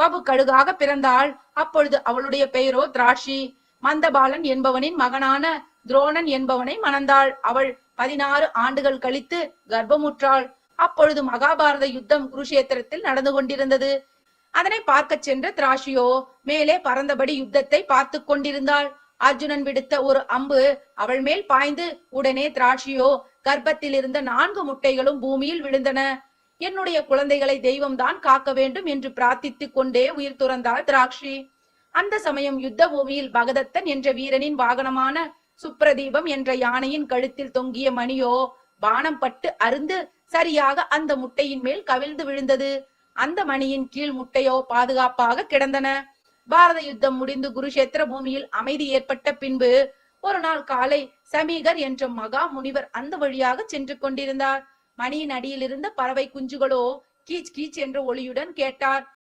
கபு கழுகாக பிறந்தாள். அப்பொழுது அவளுடைய பெயரோ திராஷி. மந்தபாலன் என்பவனின் மகனான துரோணன் என்பவனை மணந்தாள். அவள் 16 ஆண்டுகள் கழித்து கர்ப்பமுற்றாள். அப்பொழுது மகாபாரத யுத்தம் குருஷேத்திரத்தில் நடந்து கொண்டிருந்தது. அதனை பார்க்க சென்ற திராஷியோ மேலே பறந்தபடி யுத்தத்தை பார்த்து கொண்டிருந்தாள். அர்ஜுனன் விடுத்த ஒரு அம்பு அவள் மேல் பாய்ந்து உடனே திராஷியோ கர்ப்பத்தில் இருந்த 4 முட்டைகளும் பூமியில் விழுந்தன. என்னுடைய குழந்தைகளை தெய்வம்தான் காக்க வேண்டும் என்று பிரார்த்தித்துக் கொண்டே உயிர் துறந்தாள் திராட்சி. அந்த சமயம் யுத்த பூமியில் பகதத்தன் என்ற வீரனின் வாகனமான சுப்ரதீபம் என்ற யானையின் கழுத்தில் தொங்கிய மணியோ பானம் பட்டு அருந்து சரியாக அந்த முட்டையின் மேல் கவிழ்ந்து விழுந்தது. அந்த மணியின் கீழ் முட்டையோ பாதுகாப்பாக கிடந்தன. பாரத யுத்தம் முடிந்து குருஷேத்திர பூமியில் அமைதி ஏற்பட்ட பின்பு ஒரு நாள் காலை சமீகர் என்ற மகா முனிவர் அந்த வழியாக சென்று கொண்டிருந்தார். மணியின் அடியில் இருந்த பறவை குஞ்சுகளோ கீச் கீச் என்ற ஒளியுடன் கேட்டார்.